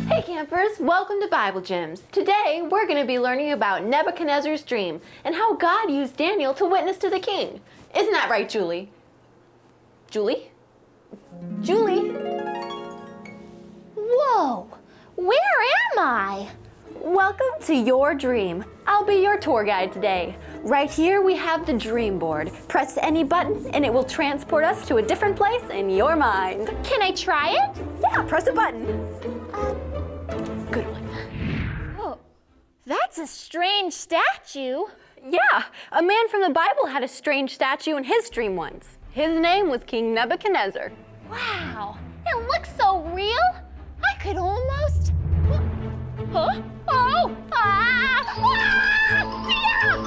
Hey campers, welcome to Bible Gems. Today we're going to be learning about Nebuchadnezzar's dream and how God used Daniel to witness to the king. Isn't that right, Julie? Julie? Julie? Whoa! Where am I? Welcome to your dream. I'll be your tour guide today. Right here we have the dream board. Press any button and it will transport us to a different place in your mind. Can I try it? Yeah, press a button. Good one. Oh, that's a strange statue. Yeah, a man from the Bible had a strange statue in his dream once. His name was King Nebuchadnezzar. Wow, it looks so real. I could almost... Huh? Oh!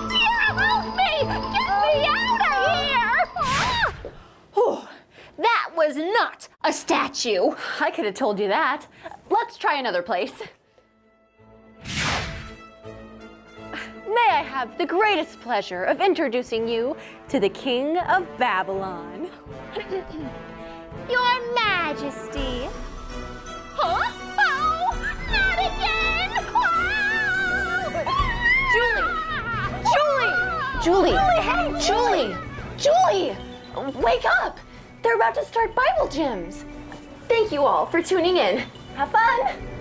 Dear, help me! Get me out of here! Oh, that was not a statue. I could have told you that. Let's try another place. May I have the greatest pleasure of introducing you to the King of Babylon. Your Majesty. Huh? Oh, not again! Oh! Julie! Hey, Julie! Wake up! They're about to start Bible Gems. Thank you all for tuning in. Have fun!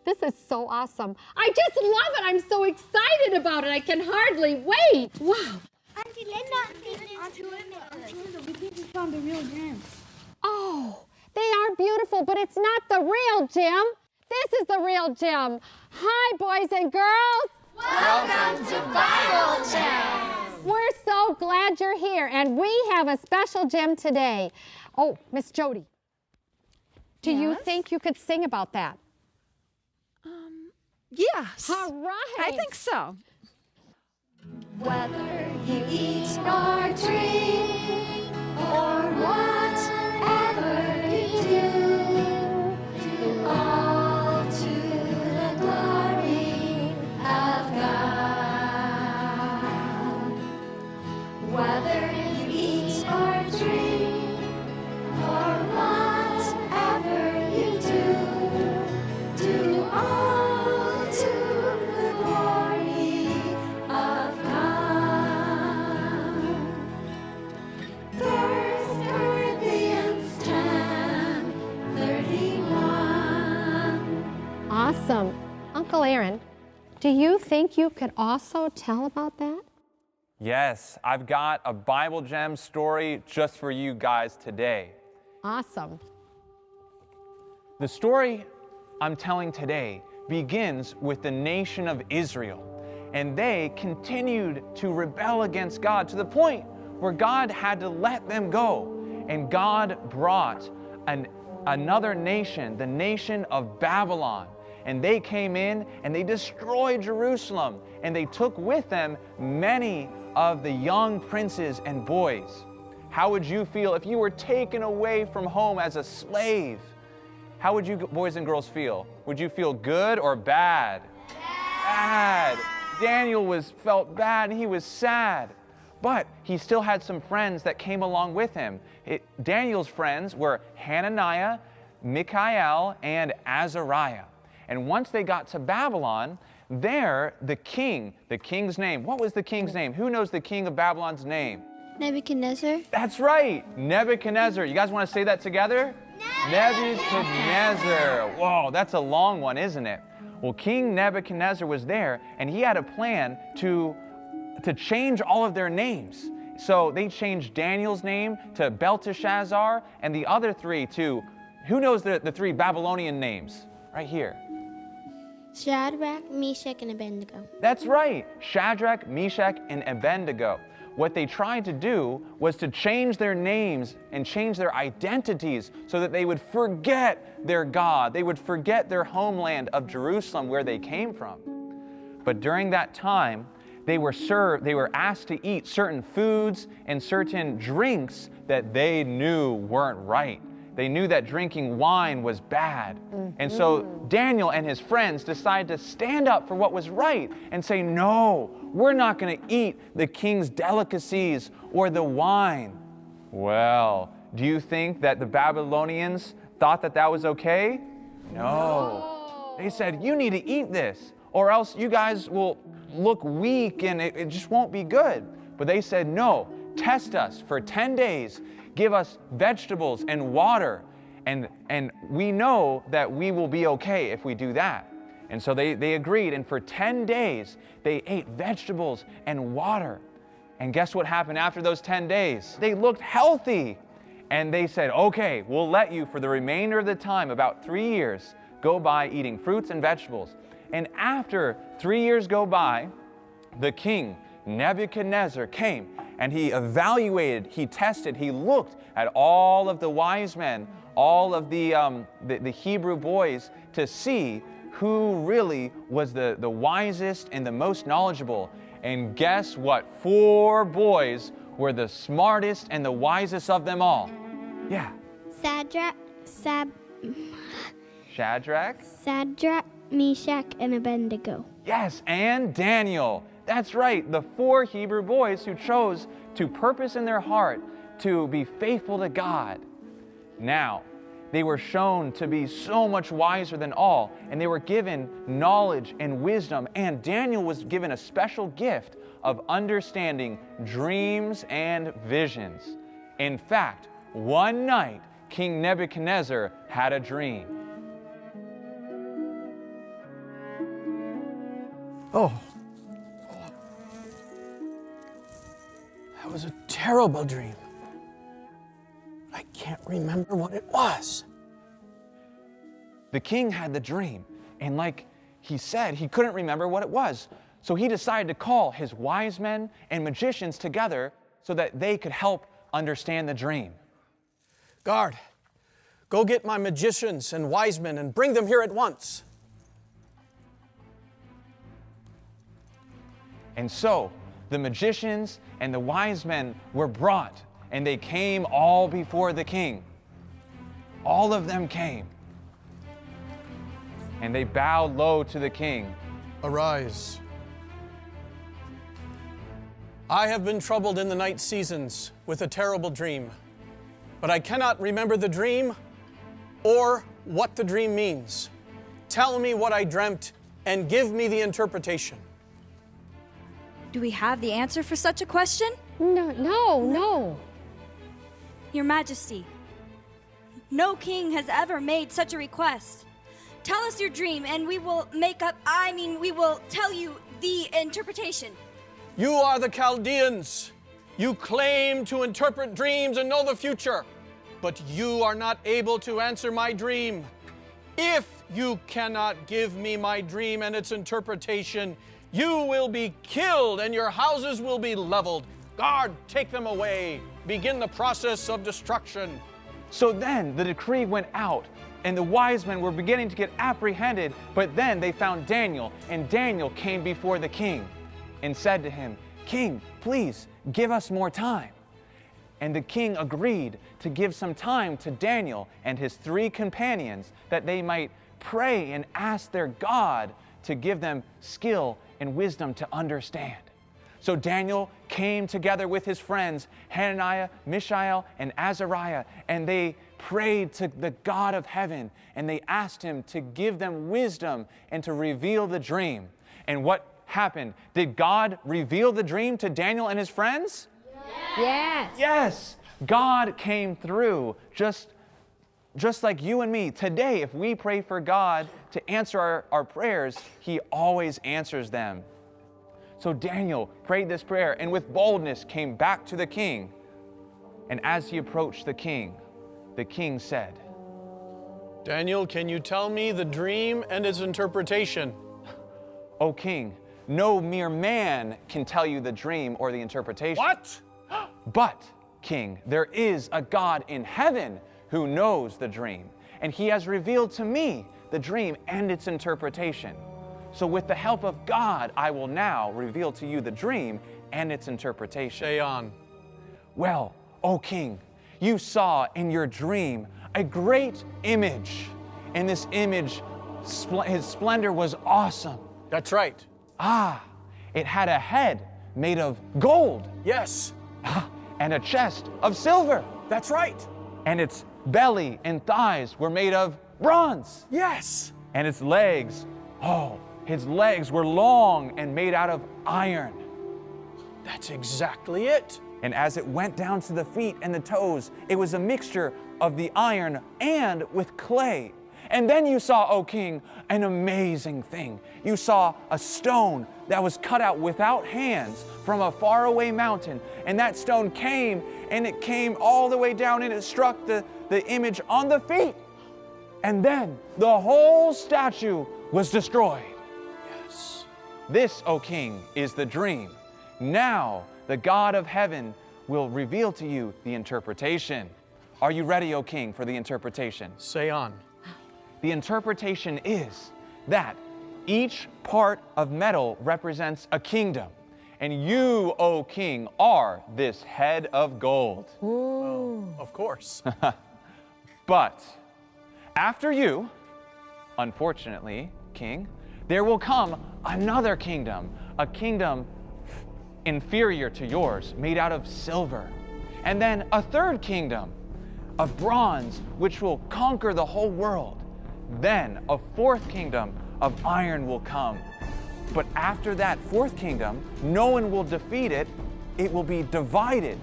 This is so awesome. I just love it. I'm so excited about it. I can hardly wait. Wow. Auntie Linda, we think we found the real gems. Oh, they are beautiful, but it's not the real gem. This is the real gem. Hi, boys and girls. Welcome to Bible Gems. We're so glad you're here, and we have a special gem today. Oh, Miss Jody, do you think you could sing about that? Yes. All right. I think so. Whether you eat or drink or whatever you do all to the glory of God. Whether you eat or drink or whatever you do all Awesome. Uncle Aaron, do you think you could also tell about that? Yes, I've got a Bible Gem story just for you guys today. Awesome. The story I'm telling today begins with the nation of Israel, and they continued to rebel against God to the point where God had to let them go, and God brought another nation, the nation of Babylon. And they came in and they destroyed Jerusalem, and they took with them many of the young princes and boys. How would you feel if you were taken away from home as a slave? How would you boys and girls feel? Would you feel good or bad? Bad. Daniel felt bad and he was sad. But he still had some friends that came along with him. Daniel's friends were Hananiah, Mishael, and Azariah. And once they got to Babylon, there the king's name, what was the king's name? Who knows the king of Babylon's name? Nebuchadnezzar. That's right, Nebuchadnezzar. You guys want to say that together? Nebuchadnezzar. Whoa, that's a long one, isn't it? Well, King Nebuchadnezzar was there, and he had a plan to change all of their names. So they changed Daniel's name to Belteshazzar, and the other three to, who knows the three Babylonian names? Right here. Shadrach, Meshach, and Abednego. That's right, Shadrach, Meshach, and Abednego. What they tried to do was to change their names and change their identities so that they would forget their God. They would forget their homeland of Jerusalem where they came from. But during that time, they were asked to eat certain foods and certain drinks that they knew weren't right. They knew that drinking wine was bad. And so Daniel and his friends decided to stand up for what was right and say, no, we're not going to eat the king's delicacies or the wine. Well, do you think that the Babylonians thought that that was okay? No. They said, you need to eat this, or else you guys will look weak and it just won't be good. But they said, no, test us for 10 days. Give us vegetables and water, and we know that we will be okay if we do that. And so they agreed, and for 10 days, they ate vegetables and water. And guess what happened after those 10 days? They looked healthy. And they said, okay, we'll let you for the remainder of the time, about 3 years, go by eating fruits and vegetables. And after 3 years go by, the king, Nebuchadnezzar, came and he evaluated, he tested, he looked at all of the wise men, all of the Hebrew boys, to see who really was the wisest and the most knowledgeable. And guess what? 4 boys were the smartest and the wisest of them all. Yeah. Shadrach, Meshach, and Abednego. Yes, and Daniel. That's right, the 4 Hebrew boys who chose to purpose in their heart to be faithful to God. Now, they were shown to be so much wiser than all, and they were given knowledge and wisdom, and Daniel was given a special gift of understanding dreams and visions. In fact, one night, King Nebuchadnezzar had a dream. Oh. That was a terrible dream. I can't remember what it was. The king had the dream, and like he said, he couldn't remember what it was. So he decided to call his wise men and magicians together so that they could help understand the dream. Guard, go get my magicians and wise men and bring them here at once. And so the magicians and the wise men were brought, and they came all before the king. All of them came. And they bowed low to the king. Arise. I have been troubled in the night seasons with a terrible dream, but I cannot remember the dream or what the dream means. Tell me what I dreamt and give me the interpretation. Do we have the answer for such a question? No. Your Majesty, no king has ever made such a request. Tell us your dream and we will we will tell you the interpretation. You are the Chaldeans. You claim to interpret dreams and know the future, but you are not able to answer my dream. If you cannot give me my dream and its interpretation, you will be killed and your houses will be leveled. Guard, take them away. Begin the process of destruction. So then the decree went out, and the wise men were beginning to get apprehended, but then they found Daniel, and Daniel came before the king and said to him, "King, please give us more time." And the king agreed to give some time to Daniel and his 3 companions that they might pray and ask their God to give them skill and wisdom to understand. So Daniel came together with his friends, Hananiah, Mishael, and Azariah, and they prayed to the God of heaven, and they asked him to give them wisdom and to reveal the dream. And what happened? Did God reveal the dream to Daniel and his friends? Yes. Yes. God came through just like you and me. Today, if we pray for God to answer our prayers, He always answers them. So Daniel prayed this prayer and with boldness came back to the king. And as he approached the king said, Daniel, can you tell me the dream and its interpretation? "O king, no mere man can tell you the dream or the interpretation." What? "But, king, there is a God in heaven who knows the dream, and he has revealed to me the dream and its interpretation." So with the help of God, I will now reveal to you the dream and its interpretation. Say on. Well, O king, you saw in your dream a great image. And this image, his splendor was awesome. That's right. It had a head made of gold. Yes. And a chest of silver. That's right. And its belly and thighs were made of bronze. Yes. And its legs, his legs were long and made out of iron. That's exactly it. And as it went down to the feet and the toes, it was a mixture of the iron and with clay. And then you saw, O king, an amazing thing. You saw a stone that was cut out without hands from a faraway mountain. And that stone came, and it came all the way down, and it struck the image on the feet. And then the whole statue was destroyed. Yes. This, O king, is the dream. Now the God of heaven will reveal to you the interpretation. Are you ready, O king, for the interpretation? Say on. The interpretation is that each part of metal represents a kingdom, and you, O king, are this head of gold. Of course. But after you, unfortunately, king, there will come another kingdom, a kingdom inferior to yours, made out of silver. And then a third kingdom of bronze, which will conquer the whole world. Then a fourth kingdom of iron will come. But after that fourth kingdom, no one will defeat it. It will be divided.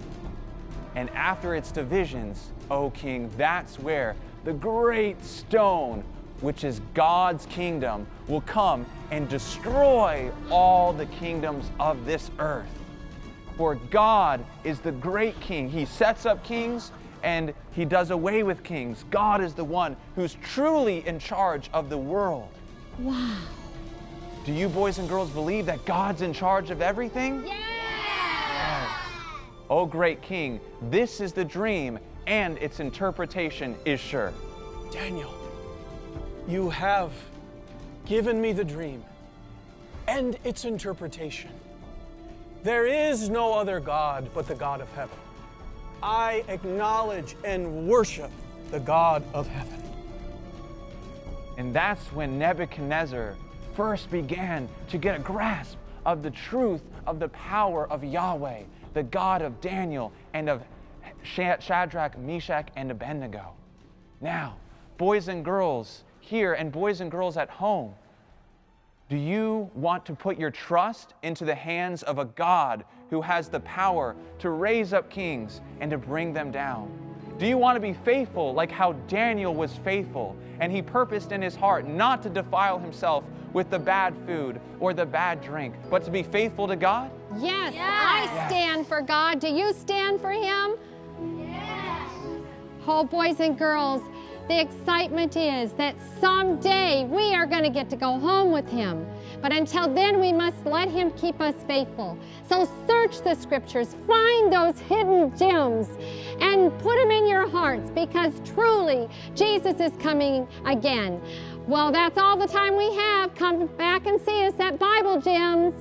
And after its divisions, O king, that's where the great stone, which is God's kingdom, will come and destroy all the kingdoms of this earth. For God is the great king. He sets up kings and he does away with kings. God is the one who's truly in charge of the world. Wow. Do you boys and girls believe that God's in charge of everything? Yeah! Oh, great king, this is the dream, and its interpretation is sure. Daniel, you have given me the dream and its interpretation. There is no other God but the God of heaven. I acknowledge and worship the God of heaven. And that's when Nebuchadnezzar first began to get a grasp of the truth of the power of Yahweh, the God of Daniel and of Shadrach, Meshach, and Abednego. Now, boys and girls here and boys and girls at home, do you want to put your trust into the hands of a God who has the power to raise up kings and to bring them down? Do you want to be faithful like how Daniel was faithful and he purposed in his heart not to defile himself with the bad food or the bad drink, but to be faithful to God? Yes, I stand for God. Do you stand for Him? Yes. Oh, boys and girls, the excitement is that someday we are going to get to go home with Him. But until then, we must let Him keep us faithful. So search the Scriptures, find those hidden gems, and put them in your hearts, because truly, Jesus is coming again. Well, that's all the time we have. Come back and see us at Bible Gems.